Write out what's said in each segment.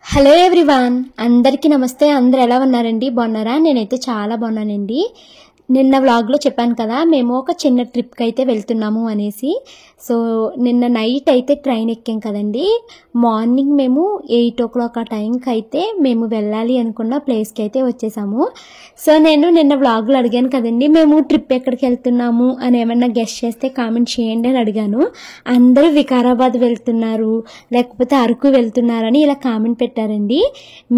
Hello everyone, అందరికీ నమస్తే. అందరు ఎలా ఉన్నారండి? బాగున్నారా? నేనైతే చాలా బాగున్నానండి. నిన్న వ్లాగ్లో చెప్పాను కదా, మేము ఒక చిన్న ట్రిప్కి అయితే వెళ్తున్నాము అనేసి. సో నిన్న నైట్ అయితే ట్రైన్ ఎక్కాం కదండి. మార్నింగ్ మేము 8 o'clock ఆ టైంకి అయితే మేము వెళ్ళాలి అనుకున్న ప్లేస్కి అయితే వచ్చేసాము. సో నేను నిన్న వ్లాగ్లో అడిగాను కదండి, మేము ట్రిప్ ఎక్కడికి వెళ్తున్నాము అని ఏమన్నా గెస్ట్ చేస్తే కామెంట్ చేయండి అని అడిగాను. అందరూ వికారాబాద్ వెళ్తున్నారు, లేకపోతే అరకు వెళ్తున్నారని ఇలా కామెంట్ పెట్టారండి.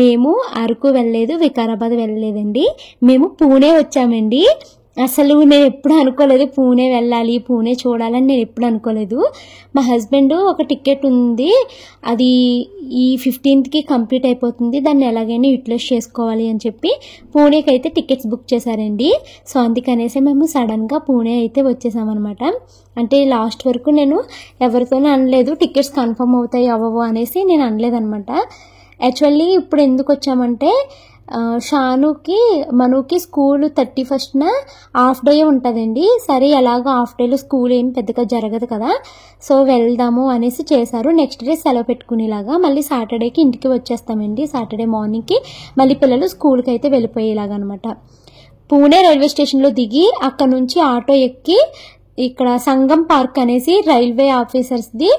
మేము అరకు వెళ్ళలేదు, వికారాబాద్ వెళ్ళలేదండి. మేము పూణే వచ్చామండి. అసలు నేను ఎప్పుడు అనుకోలేదు పూణే వెళ్ళాలి, పూణే చూడాలని నేను ఎప్పుడు అనుకోలేదు. మా హస్బెండ్ ఒక టికెట్ ఉంది, అది ఈ 15th కంప్లీట్ అయిపోతుంది, దాన్ని ఎలాగైనా యూటిలైజ్ చేసుకోవాలి అని చెప్పి పూణేకి అయితే టికెట్స్ బుక్ చేశారండి. సో అందుకనేసి మేము సడన్గా పూణే అయితే వచ్చేసామన్నమాట. అంటే లాస్ట్ వరకు నేను ఎవరితోనే అనలేదు టికెట్స్ కన్ఫర్మ్ అవుతాయి అవ్వవు అనేసి నేను అనలేదన్నమాట. యాక్చువల్లీ ఇప్పుడు ఎందుకు వచ్చామంటే షానుకి మనుకి స్కూల్ 31st హాఫ్ డే ఉంటుందండి. సరే ఎలాగో హాఫ్ డేలో స్కూల్ ఏం పెద్దగా జరగదు కదా, సో వెళ్దాము అనేసి చేశారు. నెక్స్ట్ డే సెలవు పెట్టుకునేలాగా మళ్ళీ సాటర్డేకి ఇంటికి వచ్చేస్తామండి. సాటర్డే మార్నింగ్కి మళ్ళీ పిల్లలు స్కూల్కి అయితే వెళ్ళిపోయేలాగా అనమాట. పూణే రైల్వే స్టేషన్లో దిగి అక్కడ నుంచి ఆటో ఎక్కి ఇక్కడ సంగం పార్క్ అనేసి రైల్వే ఆఫీసర్స్ది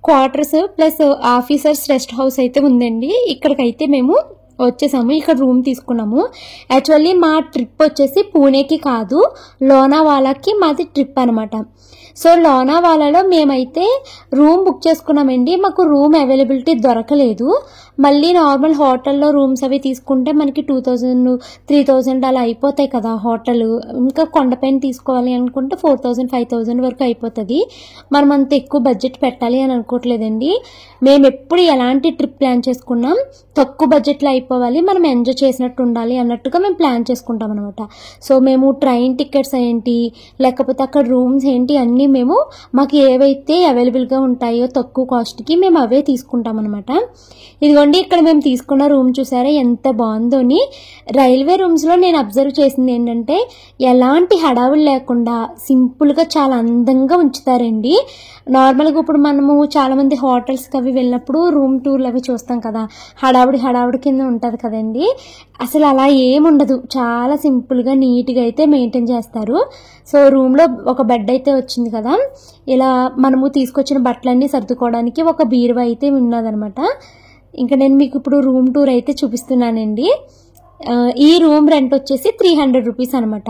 quarters plus officers rest house అయితే ఉందండి. ఇక్కడికైతే మేము వచ్చేసాము. ఇక్కడ రూమ్ తీసుకున్నాము. యాక్చువల్లీ మా ట్రిప్ వచ్చేసి పూణేకి కాదు, లోనావాలాకి మాది ట్రిప్ అనమాట. సో లోనావాలాలో మేమైతే రూమ్ బుక్ చేసుకున్నామండి. మాకు రూమ్ అవైలబిలిటీ దొరకలేదు. మళ్ళీ నార్మల్ హోటల్లో రూమ్స్ అవి తీసుకుంటే మనకి 2000 3000 అలా అయిపోతాయి కదా హోటల్. ఇంకా కొండపైన తీసుకోవాలి అనుకుంటే 4000 5000 వరకు అయిపోతుంది. మనం అంత ఎక్కువ బడ్జెట్ పెట్టాలి అని అనుకోవట్లేదండి. మేము ఎప్పుడు ఎలాంటి ట్రిప్ ప్లాన్ చేసుకున్నాం, తక్కువ బడ్జెట్లో అయిపోవాలి, మనం ఎంజాయ్ చేసినట్టు ఉండాలి అన్నట్టుగా మేము ప్లాన్ చేసుకుంటాం అనమాట. సో మేము ట్రైన్ టికెట్స్ ఏంటి, లేకపోతే అక్కడ రూమ్స్ ఏంటి అన్నీ మేము మాకు ఏవైతే అవైలబుల్గా ఉంటాయో తక్కువ కాస్ట్కి మేము అవే తీసుకుంటాం అనమాట. ఇదిగోండి ఇక్కడ మేము తీసుకున్న రూమ్ చూసారా ఎంత బాగుందోని. రైల్వే రూమ్స్లో నేను అబ్జర్వ్ చేసింది ఏంటంటే ఎలాంటి హడావులు లేకుండా సింపుల్గా చాలా అందంగా ఉంచుతారండి. నార్మల్గా ఇప్పుడు మనము చాలామంది హోటల్స్కి అవి వెళ్ళినప్పుడు రూమ్ టూర్లు అవి చూస్తాం కదా, హడావుడి కింద ఉంటుంది కదండి. అసలు అలా ఏముండదు, చాలా సింపుల్గా నీట్గా అయితే మెయింటైన్ చేస్తారు. సో రూమ్లో ఒక బెడ్ అయితే వచ్చింది కదా, ఇలా మనము తీసుకొచ్చిన బట్టలన్నీ సర్దుకోవడానికి ఒక బీరువా అయితే ఉన్నదనమాట. ఇంకా నేను మీకు ఇప్పుడు రూమ్ టూర్ అయితే చూపిస్తున్నానండి. ఈ రూమ్ రెంట్ వచ్చేసి 300 రూపీస్ అనమాట.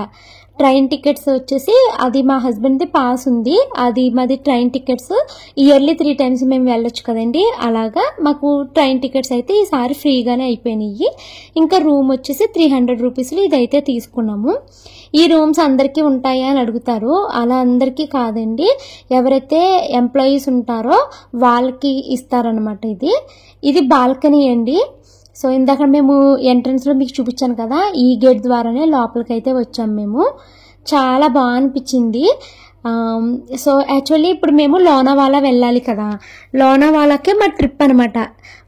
ట్రైన్ టికెట్స్ వచ్చేసి అది మా హస్బెండ్ది పాస్ ఉంది, అది మాది ట్రైన్ టికెట్స్ ఇయర్లీ 3 times మేము వెళ్ళొచ్చు కదండి. అలాగా మాకు ట్రైన్ టికెట్స్ అయితే ఈసారి ఫ్రీగానే అయిపోయినాయి. ఇంకా రూమ్ వచ్చేసి 300 రూపీస్లో ఇదైతే తీసుకున్నాము. ఈ రూమ్స్ అందరికీ ఉంటాయా అని అడుగుతారు, అలా అందరికీ కాదండి, ఎవరైతే ఎంప్లాయీస్ ఉంటారో వాళ్ళకి ఇస్తారనమాట. ఇది బాల్కనీ అండి. సో ఇందాక మేము ఎంట్రన్స్లో మీకు చూపించాను కదా, ఈ గేట్ ద్వారానే లోపలికి అయితే వచ్చాము మేము. చాలా బాగా అనిపించింది. సో యాక్చువల్లీ ఇప్పుడు మేము లోనావాలా వెళ్ళాలి కదా, లోనావాలాకే మా ట్రిప్ అనమాట.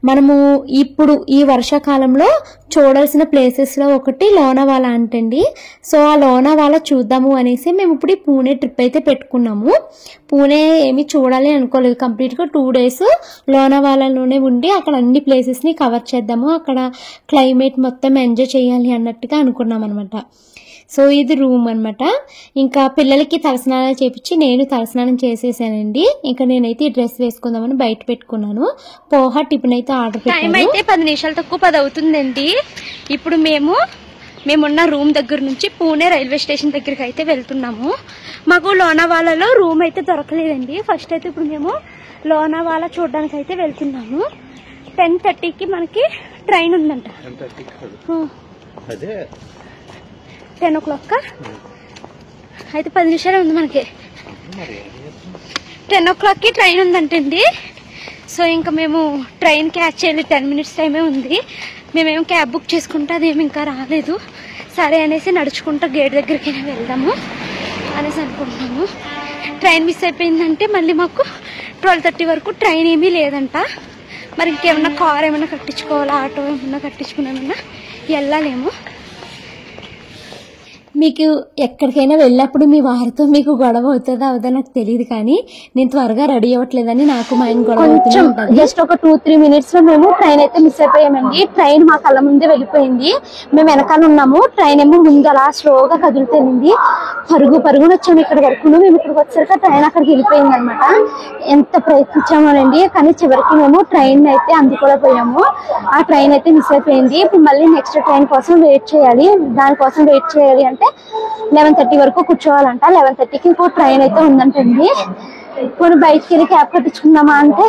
మనము ఇప్పుడు ఈ వర్షాకాలంలో చూడాల్సిన ప్లేసెస్లో ఒకటి లోనావాలా అంటండి. సో ఆ లోనావాలా చూద్దాము అనేసి మేము ఇప్పుడు ఈ పూణే ట్రిప్ అయితే పెట్టుకున్నాము. పూణే ఏమి చూడాలి అనుకోలేదు, కంప్లీట్గా 2 days లోనావాలాలోనే ఉండి అక్కడ అన్ని ప్లేసెస్ని కవర్ చేద్దాము, అక్కడ క్లైమేట్ మొత్తం ఎంజాయ్ చేయాలి అన్నట్టుగా అనుకున్నాం అనమాట. సో ఇది రూమ్ అనమాట. ఇంకా పిల్లలకి తలస్నానం చేపించి నేను తలస్నానం చేసేసానండి. ఇంకా నేనైతే ఈ డ్రెస్ వేసుకుందామని బయట పెట్టుకున్నాను. పోహా టిఫిన్ అయితే ఆర్డర్ పెట్టాను. టైం అయితే 10 నిమిషాలు తక్కువ 10 అవుతుందండి. ఇప్పుడు మేమున్న రూమ్ దగ్గర నుంచి పూణే రైల్వే స్టేషన్ దగ్గరికి అయితే వెళ్తున్నాము. మాకు లోనావాలాలో రూమ్ అయితే దొరకలేదండి. ఫస్ట్ అయితే ఇప్పుడు మేము లోనావాలా చూడడానికి అయితే వెళ్తున్నాము. 10:30కి మనకి ట్రైన్ ఉందంట. 10 o'clock అయితే 10 నిమిషాలే ఉంది మనకి. 10 o'clockకి ట్రైన్ ఉందంటండి. సో ఇంకా మేము ట్రైన్ క్యాచ్ చేయాలి, 10 minutes టైమే ఉంది. మేమేమో క్యాబ్ బుక్ చేసుకుంటే అదేమి ఇంకా రాలేదు. సరే అనేసి నడుచుకుంటూ గేట్ దగ్గరికి వెళ్దాము అనేసి అనుకుంటున్నాము. ట్రైన్ మిస్ అయిపోయిందంటే మళ్ళీ మాకు 12:30 వరకు ట్రైన్ ఏమీ లేదంట. మరి ఇంకేమన్నా కార్ ఏమైనా కట్టించుకోవాలా, ఆటో ఏమన్నా కట్టించుకున్నామన్నా వెళ్ళాలేమో. మీకు ఎక్కడికైనా వెళ్ళినప్పుడు మీ వారితో మీకు గొడవ అవుతుందా అవుదా నాకు తెలియదు, కానీ నేను త్వరగా రెడీ అవ్వట్లేదని నాకు మా ఆయన గొడవ అవుతుంది. జస్ట్ ఒక 2-3 మినిట్స్ లో మేము ట్రైన్ అయితే మిస్ అయిపోయామండి. ట్రైన్ మా కళ్ళ ముందే వెళ్ళిపోయింది. మేము వెనకాల ఉన్నాము, ట్రైన్ ఏమో ముందు అలా స్లోగా కదులుతుంది. పరుగున వచ్చాము ఇక్కడ వరకు. మేము ఇక్కడికి వచ్చాక ట్రైన్ అక్కడికి వెళ్ళిపోయింది అనమాట. ఎంత ప్రయత్నించామోనండి, కానీ చివరికి మేము ట్రైన్ అయితే అందుకోలేకపోయాము. ఆ ట్రైన్ అయితే మిస్ అయిపోయింది. ఇప్పుడు మళ్ళీ నెక్స్ట్ ట్రైన్ కోసం వెయిట్ చేయాలి. దానికోసం వెయిట్ చేయాలి అంటే 11:30 వరకు కూర్చోవాలంట. 11:30కి ఇంకో ట్రైన్ అయితే ఉందంటండి. కొన్ని బయటికి వెళ్ళి క్యాబ్ కట్టించుకుందామా అంటే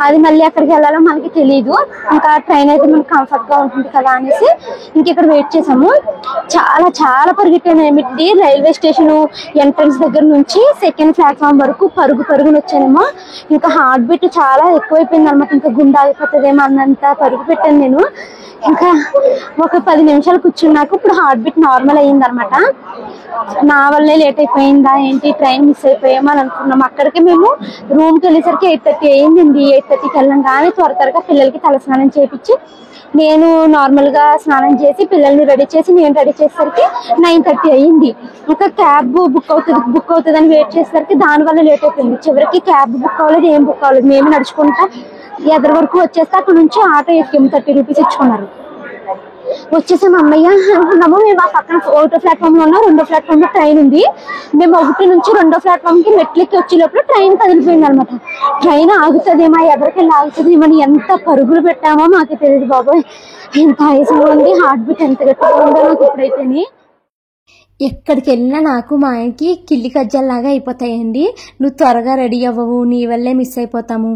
అది మళ్ళీ ఎక్కడికి వెళ్ళాలో మనకి తెలియదు. ఇంకా ట్రైన్ అయితే మనకి కంఫర్ట్ గా ఉంటుంది కదా అనేసి ఇంకెక్కడ వెయిట్ చేసాము. చాలా పరిగెట్టాను ఏమిటి, రైల్వే స్టేషన్ ఎంట్రన్స్ దగ్గర నుంచి సెకండ్ ప్లాట్ఫామ్ వరకు పరుగున వచ్చానేమో. ఇంకా హార్ట్ బీట్ చాలా ఎక్కువైపోయింది అనమాట. ఇంకా గుండె ఆగిపోతుందేమో అన్నంత పరుగు పెట్టాను నేను. ఇంకా ఒక 10 నిమిషాలు కూర్చున్నాక ఇప్పుడు హార్ట్ బీట్ నార్మల్ అయ్యింది అనమాట. నా వల్లే లేట్ అయిపోయిందా ఏంటి, ట్రైన్ మిస్ అయిపోయామో అని అనుకున్నాం. అక్కడికి మేము రూమ్కి వెళ్ళేసరికి 8:30 అయ్యిందండి. 8:30కి వెళ్ళంగానే త్వరగా పిల్లలకి తలస్నానం చేయించి నేను నార్మల్ గా స్నానం చేసి పిల్లల్ని రెడీ చేసి నేను రెడీ చేసేసరికి 9:30 అయ్యింది. ఇంకా క్యాబ్ బుక్ అవుతుంది అని వెయిట్ చేసేసరికి దానివల్ల లేట్ అయిపోయింది. చివరికి క్యాబ్ బుక్ అవ్వలేదు, ఏం బుక్ అవ్వలేదు. మేము నడుచుకుంటా ఎదురు వరకు వచ్చేస్తే అక్కడ నుంచి ఆటో ఎక్కాము. 30 రూపీస్ ఇచ్చుకున్నారు. వచ్చేసాము అమ్మయ్య అనుకున్నాము. మేము ఆ పక్కన 1వ ప్లాట్ఫామ్ లో ఉన్నాం. 2వ ప్లాట్ఫామ్ లో ట్రైన్ ఉంది. మేము 1 నుంచి 2వ ప్లాట్ఫామ్ కి మెట్లెక్కి వచ్చే లోపల ట్రైన్ కదిలిపోయింది అనమాట. ట్రైన్ ఆగుతుందేమో, ఎదరికెళ్ళి ఆగుతుందేమో అని ఎంత పరుగులు పెట్టామో మాకు తెలియదు బాబోయ్. ఎంత ఆయాసంగా ఉంది, హార్ట్ బీట్ ఎంత గట్టిగా ఉందో నాకు ఇప్పుడైతేని. ఎక్కడికి వెళ్ళినా నాకు మా ఆయనకి కిల్లి కజ్జల్లాగా అయిపోతాయండి. నువ్వు త్వరగా రెడీ అవ్వవు, నీ వల్లే మిస్ అయిపోతాము,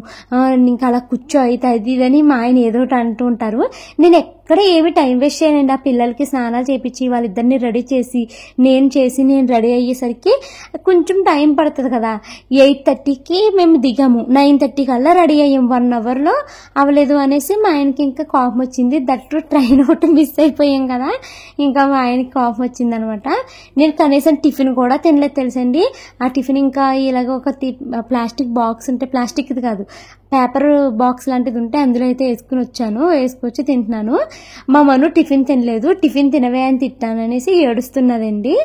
ఇంకా అలా కూర్చో అయితే అది ఇదని మా ఆయన ఏదో ఒకటి అంటూ ఉంటారు. నేను ఎక్కడ ఏమి టైం వేస్ట్ చేయనండి. ఆ పిల్లలకి స్నానాలు చేయించి వాళ్ళిద్దరిని రెడీ చేసి నేను రెడీ అయ్యేసరికి కొంచెం టైం పడుతుంది కదా. 8:30కి మేము దిగాము, 9:30 కల్లా రెడీ అయ్యాము. 1 అవర్లో అవ్వలేదు అనేసి మా ఆయనకి ఇంకా కోపం వచ్చింది. దట్టు ట్రైన్ ఒకటి మిస్ అయిపోయాం కదా, ఇంకా మా ఆయనకి కోపం వచ్చింది అనమాట. నేను కనీసం టిఫిన్ కూడా తినలేదు తెలుసండి. ఆ టిఫిన్ ఇంకా ఇలాగ ఒక ప్లాస్టిక్ బాక్స్ ఉంటే, ప్లాస్టిక్ది కాదు, పేపర్ బాక్స్ లాంటిది ఉంటే అందులో అయితే వేసుకొచ్చి తింటున్నాను. మా మను టిఫిన్ తినలేదు. టిఫిన్ తినవే అని తిట్టాను అనేసి ఏడుస్తున్నదండి.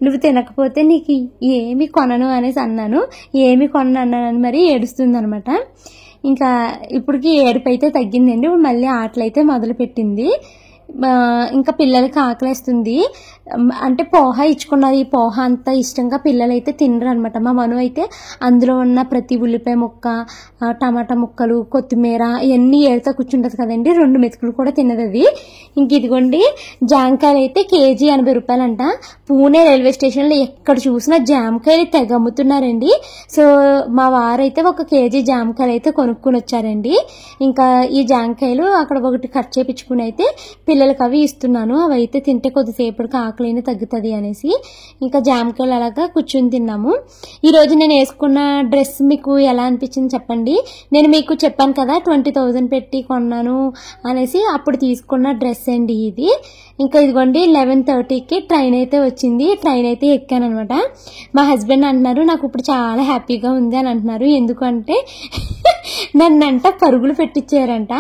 నువ్వు తినకపోతే నీకు ఏమి కొనను అనేసి అన్నాను. ఏమి కొనను అన్నానని మరి ఏడుస్తుంది అనమాట. ఇంకా ఇప్పటికి ఏడుపు అయితే తగ్గిందండి. మళ్ళీ ఆటలు అయితే మొదలు పెట్టింది. ఇంకా పిల్లలకి ఆకలేస్తుంది అంటే పోహ ఇచ్చుకున్నారు. ఈ పోహ అంతా ఇష్టంగా పిల్లలైతే తినరు అనమాట. మా మను అయితే అందులో ఉన్న ప్రతి ఉల్లిపాయ ముక్క, టమాటా ముక్కలు, కొత్తిమీర ఇవన్నీ ఏడుతో కూర్చుంటుంది కదండి. 2 మెతుకులు కూడా తినదు అది. ఇంక ఇదిగోండి జామకాయలు అయితే కేజీ 80 రూపాయలంట. పూణే రైల్వే స్టేషన్లో ఎక్కడ చూసినా జామకాయలు తెగ అమ్ముతున్నారండి. సో మా వారైతే 1 కేజీ జామకాయలు అయితే కొనుక్కుని వచ్చారండి. ఇంకా ఈ జామకాయలు అక్కడ ఒకటి కట్ చేయించుకుని అయితే పిల్లలకి అవి ఇస్తున్నాను. అవి అయితే తింటే కొద్దిసేపటికి ఆకలిని తగ్గుతుంది అనేసి ఇంకా జామకాయలు అలాగా కూర్చుని తిన్నాము. ఈరోజు నేను వేసుకున్న డ్రెస్ మీకు ఎలా అనిపించింది చెప్పండి. నేను మీకు చెప్పాను కదా 20,000 పెట్టి కొన్నాను అనేసి, అప్పుడు తీసుకున్న డ్రెస్ అండి ఇది. ఇంకా ఇదిగోండి 11:30కి ట్రైన్ అయితే వచ్చింది. ట్రైన్ అయితే ఎక్కాను అనమాట. మా హస్బెండ్ అంటున్నారు నాకు ఇప్పుడు చాలా హ్యాపీగా ఉంది అని అంటున్నారు. ఎందుకంటే నన్నంట పరుగులు పెట్టించారంట.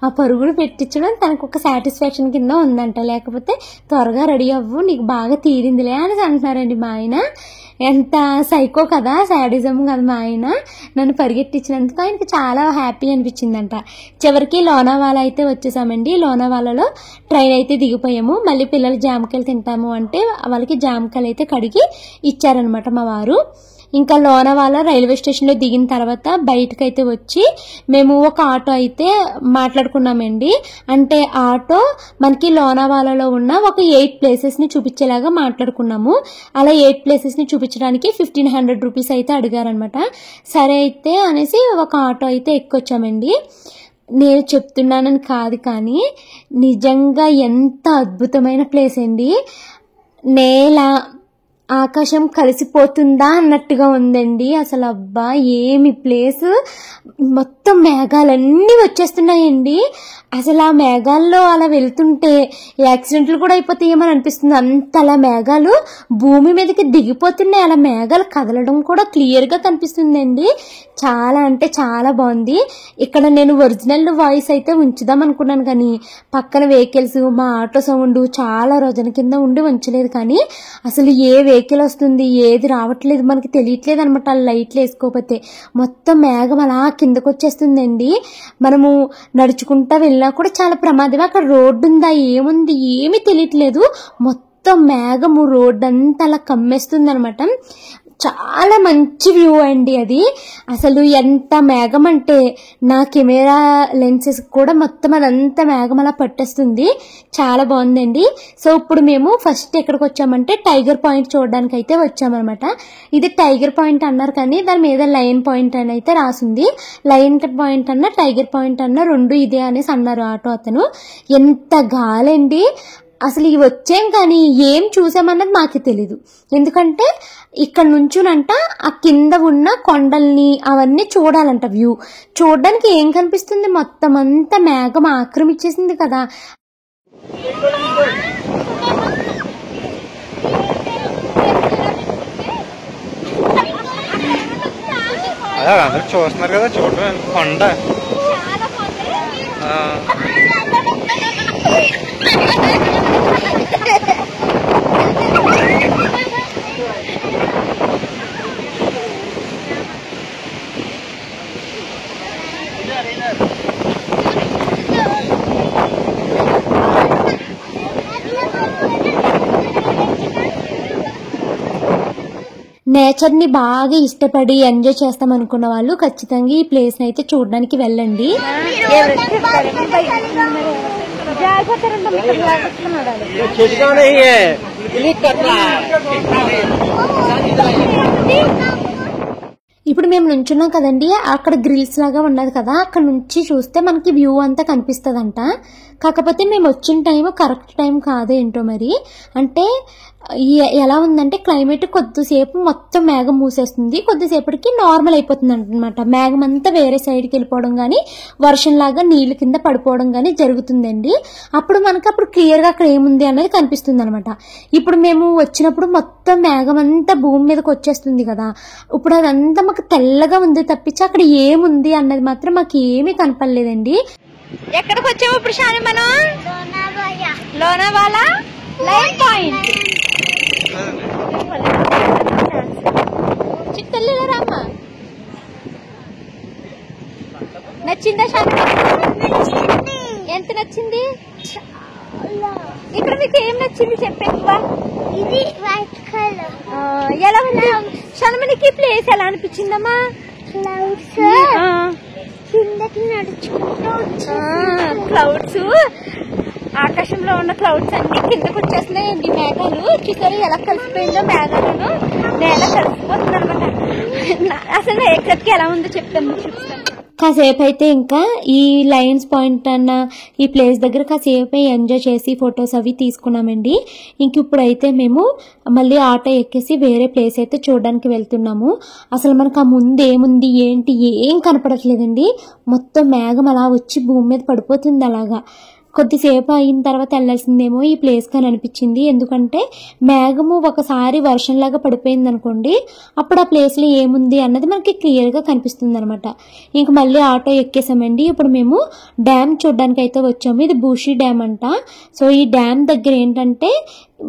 ఆ పరుగులు పెట్టించడం తనకు ఒక సాటిస్ఫాక్షన్ కింద ఉందంట. లేకపోతే త్వరగా రెడీ అవ్వు, నీకు బాగా తీరిందిలే అని అంటున్నారండి మా ఆయన. ఎంత సైకో కదా, సాడిజం కదా మా ఆయన. నన్ను పరిగెట్టించినందుకు ఆయనకి చాలా హ్యాపీ అనిపించిందంట. చివరికి లోనావాలా అయితే వచ్చేసామండి. లోనావాలాలో ట్రైన్ అయితే దిగిపోయాము. మళ్ళీ పిల్లలు జామకాయలు తింటాము అంటే వాళ్ళకి జామకాయలు అయితే కడిగి ఇచ్చారనమాట మా వారు. ఇంకా లోనావాలా రైల్వే స్టేషన్లో దిగిన తర్వాత బయటకైతే వచ్చి మేము ఒక ఆటో అయితే మాట్లాడుకున్నామండి. అంటే ఆటో మనకి లోనావాలాలో ఉన్న ఒక 8 ప్లేసెస్ని చూపించేలాగా మాట్లాడుకున్నాము. అలా 8 ప్లేసెస్ని చూపించడానికి 1500 రూపీస్ అయితే అడిగారనమాట. సరే అయితే అనేసి ఒక ఆటో అయితే ఎక్కొచ్చామండి. నేను చెప్తున్నానని కాదు కానీ నిజంగా ఎంత అద్భుతమైన ప్లేస్ అండి. నేల ఆకాశం కలిసిపోతుందా అన్నట్టుగా ఉందండి. అసలు అబ్బా ఏమి ప్లేస్, మొత్తం మేఘాలన్నీ వచ్చేస్తున్నాయండి. అసలు ఆ మేఘాల్లో అలా వెళ్తుంటే యాక్సిడెంట్లు కూడా అయిపోతాయేమని అనిపిస్తుంది. అంతలా మేఘాలు భూమి మీదకి దిగిపోతున్నాయి. అలా మేఘాలు కదలడం కూడా క్లియర్గా కనిపిస్తుందండి. చాలా అంటే చాలా బాగుంది. ఇక్కడ నేను ఒరిజినల్ వాయిస్ అయితే ఉంచుదాం అనుకున్నాను, కానీ పక్కన వెహికల్స్, మా ఆటో సౌండ్ చాలా రోజుల కింద ఉండి ఉంచలేదు. కానీ అసలు ఏ వెహికల్ వస్తుంది ఏది రావట్లేదు మనకి తెలియట్లేదు అనమాట. ఆ లైట్లు వేసుకోకపోతే మొత్తం మేఘం అలా కిందకు వచ్చేస్తుందండి. మనము నడుచుకుంటా వెళ్ళినా కూడా చాలా ప్రమాదమే. అక్కడ రోడ్డు ఉందా ఏముంది ఏమీ తెలియట్లేదు. మొత్తం మేఘము రోడ్డు అంతా అలా కమ్మేస్తుంది అనమాట. చాలా మంచి వ్యూ అండి అది. అసలు ఎంత మేఘం అంటే నా కెమెరా లెన్సెస్ కూడా మొత్తం అదంతా మేఘం అలా పట్టేస్తుంది. చాలా బాగుందండి. సో ఇప్పుడు మేము ఫస్ట్ ఎక్కడికి వచ్చామంటే టైగర్ పాయింట్ చూడడానికి అయితే వచ్చామన్నమాట. ఇది టైగర్ పాయింట్ అన్నారు, కానీ దాని మీద లయన్ పాయింట్ అని అయితే రాసింది. లయన్ పాయింట్ అన్న టైగర్ పాయింట్ అన్న రెండు ఇదే అనేసి అన్నారు ఆటో అతను. ఎంత గాలండి అసలు. ఇవి వచ్చాం కానీ ఏం చూసామన్నది మాకు తెలీదు. ఎందుకంటే ఇక్కడ నుంచునంట ఆ కింద ఉన్న కొండల్ని అవన్నీ చూడాలంట. వ్యూ చూడడానికి ఏం కనిపిస్తుంది, మొత్తం అంతా మేఘం ఆక్రమించేసింది కదా. అందరూ చూస్తున్నారు కదా, చూడడం కొండ. నేచర్ ని బాగా ఇష్టపడి ఎంజాయ్ చేస్తాం అనుకున్న వాళ్ళు ఖచ్చితంగా ఈ ప్లేస్ అయితే చూడడానికి వెళ్ళండి. ఇప్పుడు మేము నుంచున్నాం కదండి, అక్కడ గ్రిల్స్ లాగా ఉన్నది కదా, అక్కడ నుంచి చూస్తే మనకి వ్యూ అంతా కనిపిస్తుందంట. కాకపోతే మేము వచ్చిన టైం కరెక్ట్ టైం కాదు ఏంటో మరి. అంటే ఎలా ఉందంటే క్లైమేట్ కొద్దిసేపు మొత్తం మేఘం మూసేస్తుంది, కొద్దిసేపటికి నార్మల్ అయిపోతుంది అనమాట. మేఘం అంతా వేరే సైడ్కి వెళ్ళిపోవడం కానీ వర్షంలాగా నీళ్ళ కింద పడిపోవడం కానీ జరుగుతుందండి. అప్పుడు మనకి అప్పుడు క్లియర్గా అక్కడ ఏముంది అనేది కనిపిస్తుంది అనమాట. ఇప్పుడు మేము వచ్చినప్పుడు మొత్తం మేఘం అంతా భూమి మీదకి వచ్చేస్తుంది కదా, ఇప్పుడు అదంతా మాకు తెల్లగా ఉంది తప్పించి అక్కడ ఏముంది అన్నది మాత్రం మాకు ఏమీ కనపడలేదండి. ఎక్కడికి వచ్చాము ఇప్పుడు షాని మనం? Lonavala lion point. చిత్తల్లిరామ్మా నచ్చిందా షాని? ఎంత నచ్చింది? ఇక్కడ మీకు ఏం నచ్చింది చెప్పేవా? ఇది వైట్ కలర్. ఎలా ఉంది షానమనికి ప్లేస్ ఎలా అనిపించిందమ్మా? క్లౌడ్స్ కిందకి నడుచుకుంటూ క్లౌడ్స్, ఆకాశంలో ఉన్న క్లౌడ్స్ అన్ని కిందకు వచ్చేస్తున్నాయండి. మేఘాలు చూసారు ఎలా కలిసిపోయిందో, మేఘాలను నేల కలిసిపోతుంది అనమాట. అసలు ఎక్కడికి ఎలా ఉందో చెప్తాను, చూపిస్తాను. కాసేపు అయితే ఇంకా ఈ లయన్స్ పాయింట్ అన్న ఈ ప్లేస్ దగ్గర కాసేపు ఎంజాయ్ చేసి ఫొటోస్ అవి తీసుకున్నామండి. ఇంక ఇప్పుడైతే మేము మళ్ళీ ఆటో ఎక్కేసి వేరే ప్లేస్ అయితే చూడడానికి వెళ్తున్నాము. అసలు మనకు ఆ ముందు ఏముంది ఏంటి ఏం కనపడట్లేదండి. మొత్తం మేఘం అలా వచ్చి భూమి మీద పడిపోతుంది. అలాగా కొద్దిసేపు అయిన తర్వాత వెళ్ళాల్సిందేమో ఈ ప్లేస్ కానీ అనిపించింది. ఎందుకంటే మేఘము ఒకసారి వర్షంలాగా పడిపోయింది అనుకోండి, అప్పుడు ఆ ప్లేస్లో ఏముంది అన్నది మనకి క్లియర్గా కనిపిస్తుంది అనమాట. ఇంక మళ్ళీ ఆటో ఎక్కేసామండి. ఇప్పుడు మేము డ్యామ్ చూడడానికి అయితే వచ్చాము. ఇది బూషి డ్యామ్ అంట. సో ఈ డ్యామ్ దగ్గర ఏంటంటే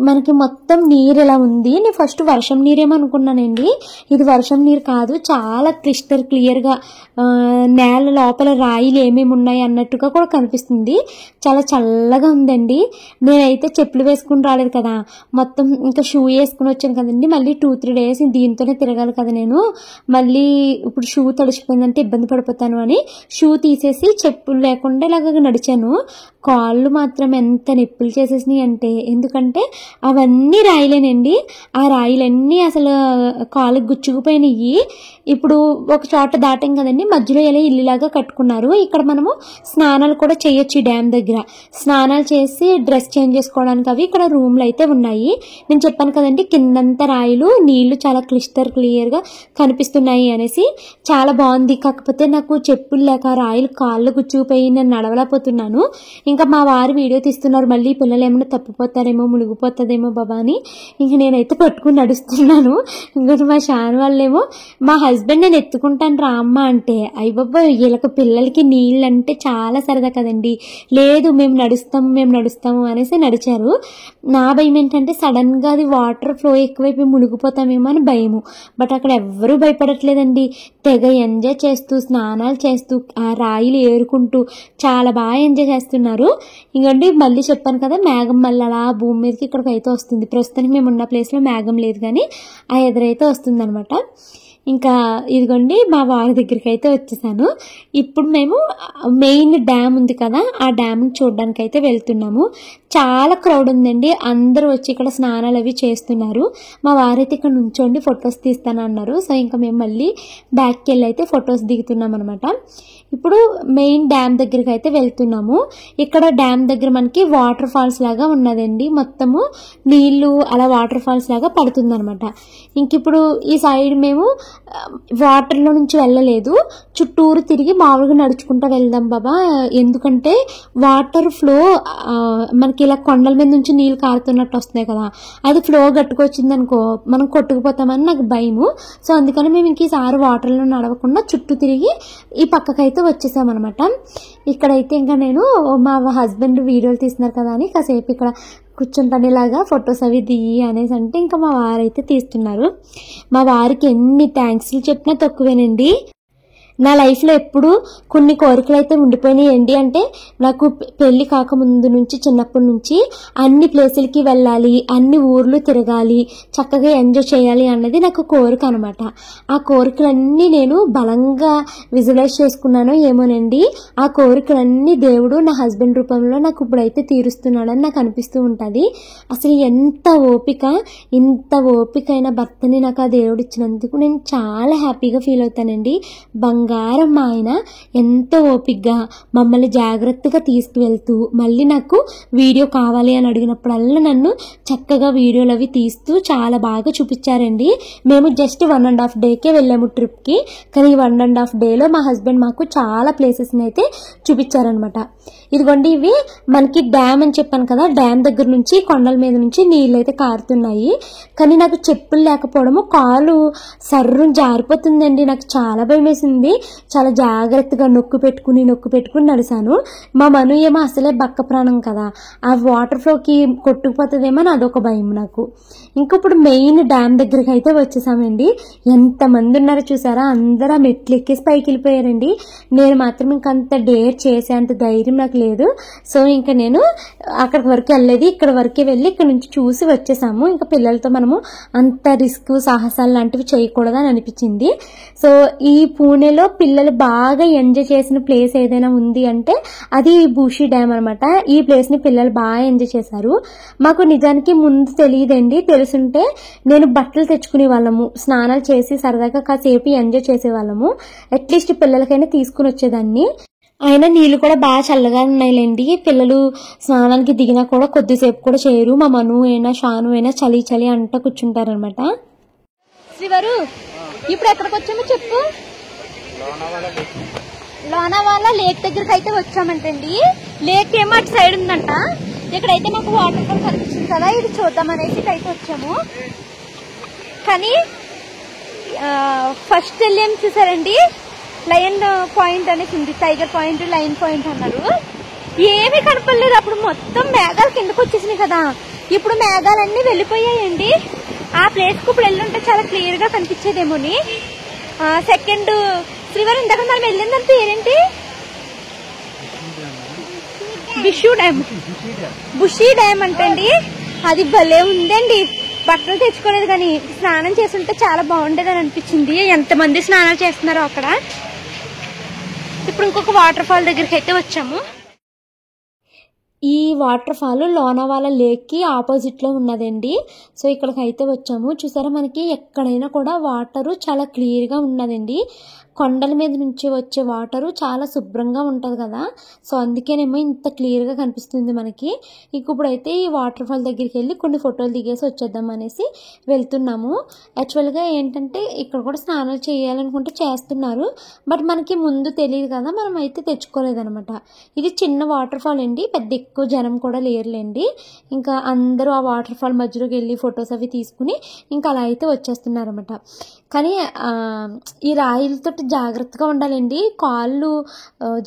మనకి మొత్తం నీరు ఎలా ఉంది. నేను ఫస్ట్ వర్షం నీరేమనుకున్నానండి, ఇది వర్షం నీరు కాదు, చాలా క్రిస్టల్ క్లియర్గా నేల లోపల రాయిలు ఏమేమి ఉన్నాయి అన్నట్టుగా కూడా కనిపిస్తుంది. చాలా చల్లగా ఉందండి. నేనైతే చెప్పులు వేసుకుని రాలేదు కదా, మొత్తం ఇంకా షూ వేసుకుని వచ్చాను కదండి. మళ్ళీ 2-3 days దీంతోనే తిరగాలి కదా నేను. మళ్ళీ ఇప్పుడు షూ తడిసిపోయిందంటే ఇబ్బంది పడిపోతాను అని షూ తీసేసి చెప్పులు లేకుండా ఇలాగ నడిచాను. కాళ్ళు మాత్రం ఎంత నొప్పులు చేసేసినాయి అంటే, ఎందుకంటే అవన్నీ రాయిలేనండి. ఆ రాయిలన్నీ అసలు కాళ్ళకి గుచ్చుకుపోయినాయి. ఇప్పుడు ఒక చోట దాటాం కదండి, మధ్యలో ఇలా ఇల్లులాగా కట్టుకున్నారు. ఇక్కడ మనము స్నానాలు కూడా చేయొచ్చు. ఈ డ్యామ్ దగ్గర స్నానాలు చేసి డ్రెస్ చేంజ్ చేసుకోవడానికి అవి ఇక్కడ రూమ్లు అయితే ఉన్నాయి. నేను చెప్పాను కదండి, కిందంతా రాయిలు, నీళ్లు చాలా క్లియర్గా కనిపిస్తున్నాయి అనేసి. చాలా బాగుంది. కాకపోతే నాకు చెప్పులు లేక రాయిలు కాళ్ళు గుచ్చుకుపోయి నేను నడవలేకపోతున్నాను. ఇంకా మా వారు వీడియో తీస్తున్నారు, మళ్ళీ పిల్లలు ఏమైనా తప్పిపోతారేమో, మునిగిపోతుందేమో బాబా అని. ఇంక నేనైతే పట్టుకుని నడుస్తున్నాను. ఇంకోటి మా షాన్ వాళ్ళేమో, మా హస్బెండ్ నేను ఎత్తుకుంటాను రా అమ్మ అంటే, అయ్య బాబా వీళ్ళకి పిల్లలకి నీళ్ళు అంటే చాలా సరదా కదండి. లేదు మేము నడుస్తాము అనేసి నడిచారు. నా భయం ఏంటంటే సడన్గా అది వాటర్ ఫ్లో ఎక్కువైపోయి మునిగిపోతామేమో అని భయము. బట్ అక్కడ ఎవ్వరూ భయపడట్లేదండి. తెగ ఎంజాయ్ చేస్తూ, స్నానాలు చేస్తూ, ఆ రాయిలు ఏరుకుంటూ చాలా బాగా ఎంజాయ్ చేస్తున్నారు. ఇంకండి మళ్ళీ చెప్పాను కదా, మేఘం మళ్ళీ అలా భూమి మీదకి ఇక్కడికి అయితే వస్తుంది. ప్రస్తుతానికి మేము ఉన్న ప్లేస్లో మేఘం లేదు, కానీ ఆ ఎదురైతే వస్తుంది అనమాట. ఇంకా ఇదిగోండి మా వారి దగ్గరికి అయితే వచ్చేసాను. ఇప్పుడు మేము మెయిన్ డ్యామ్ ఉంది కదా, ఆ డ్యామ్ని చూడడానికి అయితే వెళ్తున్నాము. చాలా క్రౌడ్ ఉందండి. అందరూ వచ్చి ఇక్కడ స్నానాలు అవి చేస్తున్నారు. మా వారైతే ఇక్కడ నుంచోండి ఫొటోస్ తీస్తాను అన్నారు. సో ఇంకా మేము మళ్ళీ బ్యాక్కి వెళ్ళి అయితే ఫొటోస్ దిగుతున్నాం అనమాట. ఇప్పుడు మెయిన్ డ్యామ్ దగ్గరికి అయితే వెళ్తున్నాము. ఇక్కడ డ్యామ్ దగ్గర మనకి వాటర్ ఫాల్స్ లాగా ఉన్నదండి. మొత్తము నీళ్లు అలా వాటర్ ఫాల్స్ లాగా పడుతుంది అనమాట. ఇంక ఇప్పుడు ఈ సైడ్ మేము వాటర్లో నుంచి వెళ్ళలేదు, చుట్టూరు తిరిగి మామూలుగా నడుచుకుంటూ వెళ్దాం బాబా. ఎందుకంటే వాటర్ ఫ్లో మనకి ఇలా కొండల మీద నుంచి నీళ్ళు కారుతున్నట్టు వస్తున్నాయి కదా, అది ఫ్లో గట్టుకొచ్చింది అనుకో మనం కొట్టుకుపోతామని నాకు భయము. సో అందుకని మేము ఇంక ఈసారి వాటర్లో నడవకుండా చుట్టూ తిరిగి ఈ పక్కకైతే వచ్చేసామన్నమాట. ఇక్కడైతే ఇంకా నేను మా హస్బెండ్ వీడియోలు తీస్తున్నారు కదా అని కాసేపు ఇక్కడ కూర్చుంటాను, ఇలాగా ఫొటోస్ అవి దిగి అనేసి అంటే ఇంకా మా వారైతే తీస్తున్నారు. మా వారికి ఎన్ని థ్యాంక్స్లు చెప్పినా తక్కువేనండి. నా లైఫ్లో ఎప్పుడు కొన్ని కోరికలు అయితే ఉండిపోయినాయండి. అంటే నాకు పెళ్లి కాకముందు నుంచి, చిన్నప్పటి నుంచి అన్ని ప్లేసులకి వెళ్ళాలి, అన్ని ఊర్లు తిరగాలి, చక్కగా ఎంజాయ్ చేయాలి అన్నది నాకు కోరిక అనమాట. ఆ కోరికలన్నీ నేను బలంగా విజువలైజ్ చేసుకున్నానో ఏమోనండి. ఆ కోరికలన్నీ దేవుడు నా హస్బెండ్ రూపంలో నాకు ఇప్పుడైతే తీరుస్తున్నాడని నాకు అనిపిస్తూ ఉంటుంది. అసలు ఇంత ఓపికైన భర్తని నాకు ఆ దేవుడు ఇచ్చినందుకు నేను చాలా హ్యాపీగా ఫీల్ అవుతానండి. బంగారం మా ఆయన ఎంతో ఓపికగా మమ్మల్ని జాగ్రత్తగా తీసుకువెళ్తూ, మళ్ళీ నాకు వీడియో కావాలి అని అడిగినప్పుడల్లా నన్ను చక్కగా వీడియోలు అవి తీస్తూ చాలా బాగా చూపించారండి. మేము జస్ట్ 1.5 డేకే వెళ్ళాము ట్రిప్కి, కానీ 1.5 డేలో మా హస్బెండ్ మాకు చాలా ప్లేసెస్ని అయితే చూపించారనమాట. ఇదిగోండి ఇవి మనకి డ్యామ్ అని చెప్పాను కదా, డ్యామ్ దగ్గర నుంచి కొండల మీద నుంచి నీళ్ళు అయితే కారుతున్నాయి. కానీ నాకు చెప్పులు లేకపోవడము కాలు సర్రుని జారిపోతుందండి. నాకు చాలా భయం వేసింది. చాలా జాగ్రత్తగా నొక్కు పెట్టుకుని నడిచాను. మా మను ఏమో అసలే బక్క ప్రాణం కదా, ఆ వాటర్ ఫ్లోకి కొట్టుకుపోతుందేమో అని అదొక భయం నాకు. ఇంకప్పుడు మెయిన్ డ్యామ్ దగ్గరికి అయితే వచ్చేసామండి. ఎంతమంది ఉన్నారో చూసారా, అందరూ ఆ మెట్లు ఎక్కేసి పైకి వెళ్ళిపోయారండి. నేను మాత్రం ఇంకంత డేర్ చేసేంత ధైర్యం నాకు లేదు. సో ఇంకా నేను అక్కడికి వరకు వెళ్ళలేదు, ఇక్కడ వరకే వెళ్ళి ఇక్కడ నుంచి చూసి వచ్చేసాము. ఇంకా పిల్లలతో మనము అంత రిస్క్ సాహసాలు లాంటివి చేయకూడదని అనిపించింది. సో ఈ పూణేలో పిల్లలు బాగా ఎంజాయ్ చేసిన ప్లేస్ ఏదైనా ఉంది అంటే అది బూషి డ్యామ్ అనమాట. ఈ ప్లేస్ ని పిల్లలు బాగా ఎంజాయ్ చేశారు. మాకు నిజానికి ముందు తెలియదండి, తెలుసుంటే నేను బట్టలు తెచ్చుకునే వాళ్ళము, స్నానాలు చేసి సరదాగా కాసేపు ఎంజాయ్ చేసేవాళ్ళము. అట్లీస్ట్ పిల్లలకైనా తీసుకుని వచ్చేదాన్ని. అయినా నీళ్ళు కూడా బాగా చల్లగా ఉన్నాయిలేండి. పిల్లలు స్నానానికి దిగినా కూడా కొద్దిసేపు కూడా చేయరు. మా మను అయినా షాను అయినా చలి అంటూ కూర్చుంటారనమాట. శ్రీవారు ఇప్పుడు ఎక్కడికి వచ్చామో చెప్పు. లోనావాలా లేక్ దగ్గరికి అయితే వచ్చామంటండి. లేక్ ఏమో అటు సైడ్ ఉందంట. ఇక్కడైతే మాకు వాటర్ ఫాల్ కనిపిస్తుంది కదా, ఇది చూద్దామనేసి అయితే వచ్చాము. కానీ ఫస్ట్ వెళ్ళేం చూసారండి, లయన్ పాయింట్ అనేసి ఉంది. టైగర్ పాయింట్, లయన్ పాయింట్ అన్నారు. ఏమీ కనపడలేదు. అప్పుడు మొత్తం మేఘాలు కిందకు వచ్చేసినాయి కదా, ఇప్పుడు మేఘాలన్నీ వెళ్ళిపోయాయండి. ఆ ప్లేస్ కు ఇప్పుడు వెళ్ళుంటే చాలా క్లియర్ గా కనిపించేదేమోని. సెకండ్ శ్రీవారు ఇందాక మనం వెళ్ళిందని పేరేంటి? బుషి డ్యామ్ అంటండి. అది భలే ఉందండి. బట్టలు తెచ్చుకోలేదు కానీ స్నానం చేస్తుంటే చాలా బాగుండేదని అనిపించింది. ఎంతమంది స్నానాలు చేస్తున్నారో అక్కడ. ఇప్పుడు ఇంకొక వాటర్ ఫాల్ దగ్గరికి అయితే వచ్చాము. ఈ వాటర్ ఫాల్ లోనావాలా లేక్కి ఆపోజిట్లో ఉన్నదండి. సో ఇక్కడికైతే వచ్చాము. చూసారా, మనకి ఎక్కడైనా కూడా వాటరు చాలా క్లియర్గా ఉన్నదండి. కొండల మీద నుంచి వచ్చే వాటరు చాలా శుభ్రంగా ఉంటుంది కదా, సో అందుకేనేమో ఇంత క్లియర్గా కనిపిస్తుంది మనకి. ఇప్పుడైతే ఈ వాటర్ ఫాల్ దగ్గరికి వెళ్ళి కొన్ని ఫోటోలు దిగేసి వచ్చేద్దాం అనేసి వెళ్తున్నాము. యాక్చువల్గా ఏంటంటే ఇక్కడ కూడా స్నానాలు చేయాలనుకుంటే చేస్తున్నారు, బట్ మనకి ముందు తెలియదు కదా, మనం అయితే తెచ్చుకోలేదనమాట. ఇది చిన్న వాటర్ ఫాల్ అండి, పెద్ద ఎక్కువ జనం కూడా లేరులేండి. ఇంకా అందరూ ఆ వాటర్ ఫాల్ మధ్యలోకి వెళ్ళి ఫొటోస్ అవి తీసుకుని ఇంకా అలా అయితే వచ్చేస్తున్నారన్నమాట. కానీ ఈ రాయిలతో జాగ్రత్తగా ఉండాలండి, కాళ్ళు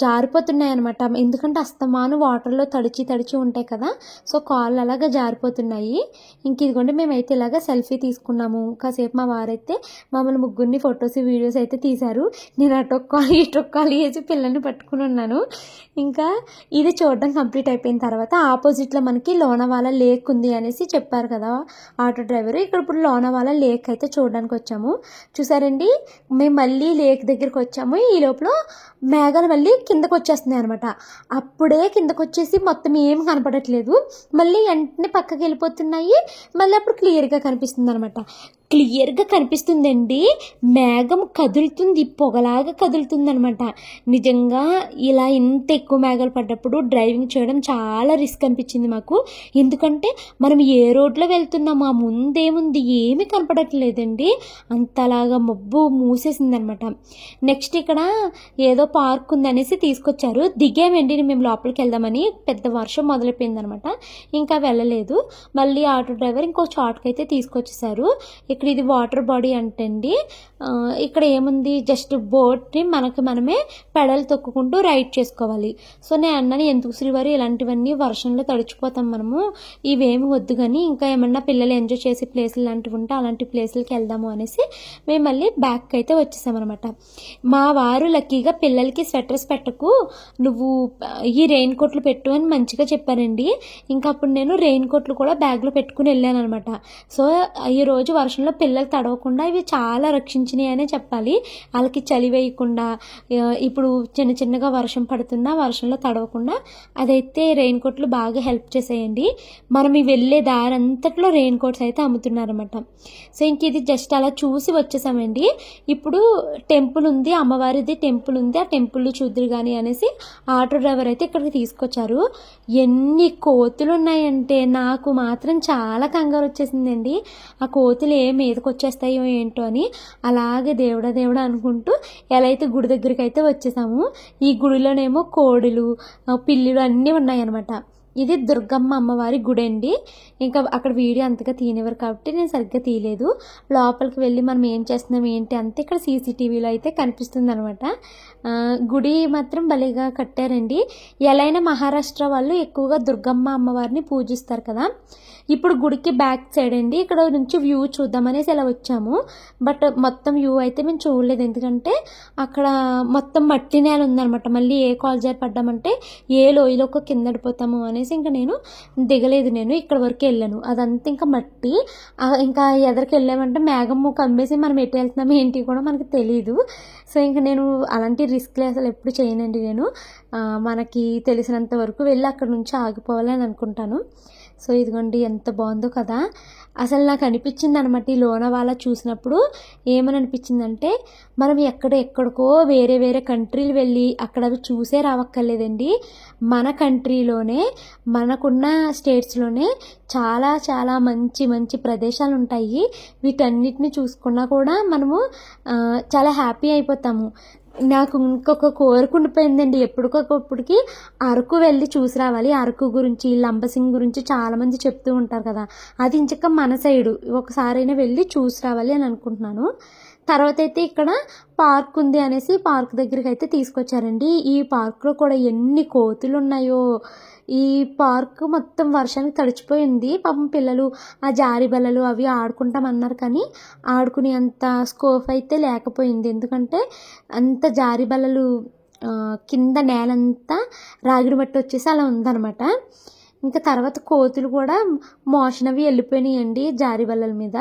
జారిపోతున్నాయి అనమాట. ఎందుకంటే అస్తమాను వాటర్లో తడిచి ఉంటాయి కదా, సో కాళ్ళు అలాగా జారిపోతున్నాయి. ఇంక ఇదిగోండి మేమైతే ఇలాగ సెల్ఫీ తీసుకున్నాము. కాసేపు మా వారైతే మమ్మల్ని ముగ్గురిని ఫొటోస్ వీడియోస్ అయితే తీశారు. నేను అటొక్కాలి ఇటొక్కాలి వేసి పిల్లల్ని పట్టుకుని ఉన్నాను. ఇంకా ఇది చూడడం కంప్లీట్ అయిపోయిన తర్వాత ఆపోజిట్లో మనకి లోనావాలా లేక్ ఉంది అనేసి చెప్పారు కదా ఆటో డ్రైవర్. ఇక్కడ ఇప్పుడు లోనావాలా లేక్ అయితే చూడడానికి వచ్చాము. చూసారండి, మేము మళ్ళీ లేక్ దగ్గరికి వచ్చాము. ఈ లోపల మేఘాలు మళ్ళీ కిందకు వచ్చేస్తున్నాయి అనమాట. అప్పుడే కిందకు వచ్చేసి మొత్తం ఏం కనపడట్లేదు, మళ్ళీ వెంటనే పక్కకి వెళ్ళిపోతున్నాయి. మళ్ళీ అప్పుడు క్లియర్గా కనిపిస్తుంది అనమాట. క్లియర్గా కనిపిస్తుందండి, మేఘం కదులుతుంది, పొగలాగా కదులుతుంది అనమాట. నిజంగా ఇలా ఇంత ఎక్కువ మేఘాలు పడ్డప్పుడు డ్రైవింగ్ చేయడం చాలా రిస్క్ అనిపించింది మాకు. ఎందుకంటే మనం ఏ రోడ్లో వెళ్తున్నామో ఆ ముందేముంది ఏమీ కనపడట్లేదండి, అంతలాగా మబ్బు మూసేసింది అనమాట. నెక్స్ట్ ఇక్కడ ఏదో పార్క్ ఉందనేసి తీసుకొచ్చారు. దిగామండి మేము లోపలికి వెళ్దామని, పెద్ద వర్షం మొదలైపోయింది అనమాట. ఇంకా వెళ్ళలేదు. మళ్ళీ ఆటో డ్రైవర్ ఇంకో చోటుకి అయితే తీసుకొచ్చేసారు. ఇక్కడ ఇది వాటర్ బాడీ అంటండి. ఇక్కడ ఏముంది, జస్ట్ బోట్ని మనకి మనమే పెడల్ తొక్కుకుంటూ రైడ్ చేసుకోవాలి. సో నేను అన్నాను, ఎందుకు శ్రీవారి ఇలాంటివన్నీ వర్షంలో తడిచిపోతాం మనము, ఇవేమి వద్దు కానీ ఇంకా ఏమన్నా పిల్లలు ఎంజాయ్ చేసే ప్లేసులు లాంటివి ఉంటే అలాంటి ప్లేసులకి వెళ్దాము అనేసి మేము మళ్ళీ బ్యాక్ అయితే వచ్చేసామన్నమాట. మా వారు లక్కీగా పిల్లలకి స్వెటర్స్ పెట్టకు, నువ్వు ఈ రెయిన్ కోట్లు పెట్టు అని మంచిగా చెప్పారండి. ఇంకా అప్పుడు నేను రెయిన్ కోట్లు కూడా బ్యాగ్లో పెట్టుకుని వెళ్ళాను అనమాట. సో ఈరోజు వర్షంలో పిల్లలు తడవకుండా ఇవి చాలా రక్షించినాయి అనే చెప్పాలి. వాళ్ళకి చలి వేయకుండా, ఇప్పుడు చిన్నగా వర్షం పడుతున్నా వర్షంలో తడవకుండా అదైతే రెయిన్ కోట్లు బాగా హెల్ప్ చేసేయండి. మనం ఈ వెళ్ళే దారి అంతట్లో రెయిన్ కోట్స్ అయితే అమ్ముతున్నారన్నమాట. సో ఇంక ఇది జస్ట్ అలా చూసి వచ్చేసామండి. ఇప్పుడు టెంపుల్ ఉంది, అమ్మవారిది టెంపుల్ ఉంది, ఆ టెంపుల్ చూద్దరు కానీ అనేసి ఆటో డ్రైవర్ అయితే ఇక్కడికి తీసుకొచ్చారు. ఎన్ని కోతులు ఉన్నాయంటే నాకు మాత్రం చాలా కంగారు వచ్చేసిందండి. ఆ కోతులు మీదకి వచ్చేస్తాయో ఏంటో అని అలాగే దేవుడా అనుకుంటూ ఎలా అయితే గుడి దగ్గరికి అయితే వచ్చేసాము. ఈ గుడిలోనేమో కోడులు పిల్లులు అన్నీ ఉన్నాయన్నమాట. ఇది దుర్గమ్మ అమ్మవారి గుడి అండి. ఇంకా అక్కడ వీడియో అంతగా తీయనివ్వరు కాబట్టి నేను సరిగ్గా తీయలేదు. లోపలికి వెళ్ళి మనం ఏం చేస్తున్నాం ఏంటి అంతే ఇక్కడ సీసీటీవీలో అయితే కనిపిస్తుంది అనమాట. గుడి మాత్రం భలేగా కట్టారండి. ఎలా అయినా మహారాష్ట్ర వాళ్ళు ఎక్కువగా దుర్గమ్మ అమ్మవారిని పూజిస్తారు కదా. ఇప్పుడు గుడికి బ్యాక్ సైడ్ అండి, ఇక్కడ నుంచి వ్యూ చూద్దామనేసి ఇలా వచ్చాము. బట్ మొత్తం వ్యూ అయితే మేము చూడలేదు, ఎందుకంటే అక్కడ మొత్తం మట్టి నేల ఉందనమాట. మళ్ళీ ఏ కాల్ జారి పడ్డామంటే ఏ లోయలోకి కింద పడిపోతాము అనేసి ఇంకా నేను దిగలేదు. నేను ఇక్కడ వరకు వెళ్ళాను, అదంతా ఇంకా మట్టి. ఇంకా ఎదరికి వెళ్ళామంటే మేఘం కమ్మేసి మనం ఎటు వెళ్తున్నాము ఏంటి కూడా మనకు తెలియదు. సో ఇంకా నేను అలాంటి రిస్క్లే అసలు ఎప్పుడు చేయనండి. నేను మనకి తెలిసినంత వరకు వెళ్ళి అక్కడ నుంచి ఆగిపోవాలని అనుకుంటాను. సో ఇదిగోండి ఎంత బాగుందో కదా. అసలు నాకు అనిపించింది అనమాట ఈ లోనావాలా చూసినప్పుడు, ఏమని అనిపించిందంటే మనం ఎక్కడికో వేరే కంట్రీలు వెళ్ళి అక్కడ అవి చూసే రావక్కర్లేదండి. మన కంట్రీలోనే మనకున్న స్టేట్స్లోనే చాలా చాలా మంచి ప్రదేశాలు ఉంటాయి. వీటన్నిటిని చూసుకున్నా కూడా మనము చాలా హ్యాపీ అయిపోతాము. నాకు ఇంకొక కోరిక ఉండిపోయిందండి, ఎప్పటికొకప్పటికి అరకు వెళ్ళి చూసి రావాలి. అరకు గురించి లంబసింగ్ గురించి చాలామంది చెప్తూ ఉంటారు కదా, అది ఇంచక్క మన సైడు ఒకసారైనా వెళ్ళి చూసి రావాలి అని అనుకుంటున్నాను. తర్వాత అయితే ఇక్కడ పార్క్ ఉంది అనేసి పార్క్ దగ్గరికి అయితే తీసుకొచ్చారండి. ఈ పార్క్లో కూడా ఎన్ని కోతులు ఉన్నాయో. ఈ పార్క్ మొత్తం వర్షానికి తడిచిపోయింది. పాపం పిల్లలు ఆ జారి బల్లలు అవి ఆడుకుంటామన్నారు, కానీ ఆడుకునే అంత స్కోప్ అయితే లేకపోయింది. ఎందుకంటే అంత జారి బల్లలు కింద నేలంతా రాగిడి మట్టి వచ్చేసి అలా ఉందన్నమాట. ఇంకా తర్వాత కోతులు కూడా మోషన్ అవి వెళ్ళిపోయినాయండి జారి బల్లల మీద.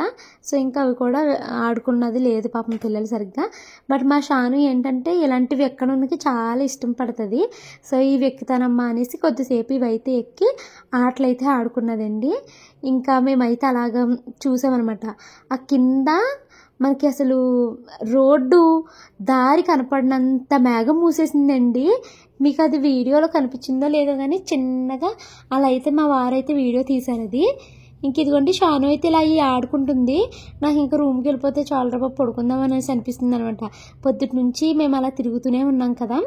సో ఇంకా అవి కూడా ఆడుకున్నది లేదు పాపం పిల్లలు సరిగ్గా. బట్ మా షాను ఏంటంటే ఇలాంటివి ఎక్కడానికి చాలా ఇష్టం పడుతుంది. సో ఇవి ఎక్కుతానమ్మా అనేసి కొద్దిసేపు ఇవైతే ఎక్కి ఆటలైతే ఆడుకున్నదండి. ఇంకా మేమైతే అలాగా చూసామన్నమాట. ఆ కింద మనకి అసలు రోడ్డు దారి కనపడినంత మేఘం మూసేసిందండి. మీకు అది వీడియోలో కనిపించిందో లేదో కానీ చిన్నగా అలా అయితే మా వారైతే వీడియో తీశారు అది. ఇంక ఇదిగోండి షాను అయితే ఇలా ఆడుకుంటుంది. నాకు ఇంకా రూమ్కి వెళ్ళిపోతే చాలా బాబు పడుకుందాం అనేసి అనిపిస్తుంది అనమాట. పొద్దుటి నుంచి మేము అలా తిరుగుతూనే ఉన్నాం కదా.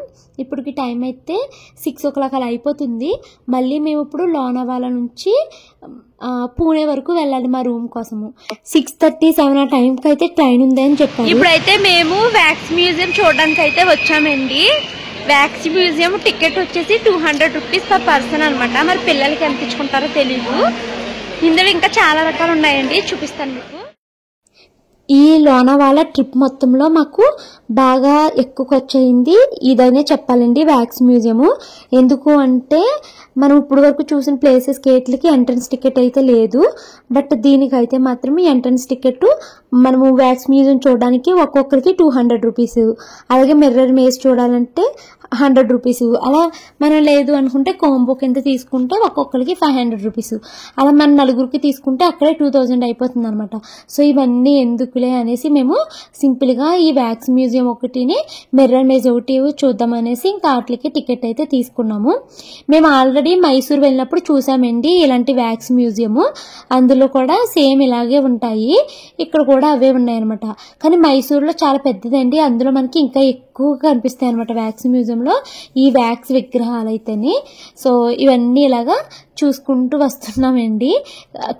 ఇప్పటికి టైం అయితే 6 o'clock అలా అయిపోతుంది. మళ్ళీ మేము ఇప్పుడు లోనావాలా నుంచి పూణే వరకు వెళ్ళాలి మా రూమ్ కోసము. 6:37 ఆ టైంకి అయితే ట్రైన్ ఉంది అని చెప్పారు. ఇప్పుడైతే మేము వ్యాక్స్ మ్యూజియం చూడడానికి అయితే వచ్చామండి. వ్యాక్స్ మ్యూజియం టికెట్ వచ్చేసి 200 rupees per person అనమాట. మరి పిల్లలకి ఎంత ఇచ్చుకుంటారో తెలీదు. ఇందులో ఇంకా చాలా రకాలు ఉన్నాయండి, చూపిస్తాను మీకు. ఈ లోనావాలా ట్రిప్ మొత్తంలో మాకు బాగా ఎక్కువ ఖర్చు అయింది ఇదనే చెప్పాలండి వ్యాక్స్ మ్యూజియము. ఎందుకు అంటే మనం ఇప్పుడు వరకు చూసిన ప్లేసెస్కి ఎట్లకి ఎంట్రన్స్ టికెట్ అయితే లేదు. బట్ దీనికైతే మాత్రం ఎంట్రన్స్ టికెట్ మనము వ్యాక్స్ మ్యూజియం చూడడానికి ఒక్కొక్కరికి 200 rupees. అలాగే మిర్రర్ మేజ్ చూడాలంటే 100 rupees. అలా మనం లేదు అనుకుంటే కాంబో కింద తీసుకుంటే ఒక్కొక్కరికి 500 rupees. అలా మన నలుగురికి తీసుకుంటే అక్కడే 2000 అయిపోతుంది అనమాట. సో ఇవన్నీ ఎందుకులే అనేసి మేము సింపుల్గా ఈ వ్యాక్స్ మ్యూజియం ఒకటిని మిర్రర్ మేజ్ ఒకటి చూద్దాం అనేసి ఇంకా వాటికి టికెట్ అయితే తీసుకున్నాము. మేము ఆల్రెడీ మైసూర్ వెళ్ళినప్పుడు చూసామండి ఇలాంటి వ్యాక్స్ మ్యూజియము. అందులో కూడా సేమ్ ఇలాగే ఉంటాయి, ఇక్కడ కూడా అవే ఉన్నాయన్నమాట. కానీ మైసూర్లో చాలా పెద్దదండి, అందులో మనకి ఇంకా ఎక్కువగా కనిపిస్తాయి అనమాట వ్యాక్స్ మ్యూజియంలో ఈ వ్యాక్స్ విగ్రహాలు అయితేనే. సో ఇవన్నీ ఇలాగా చూసుకుంటూ వస్తున్నామండి.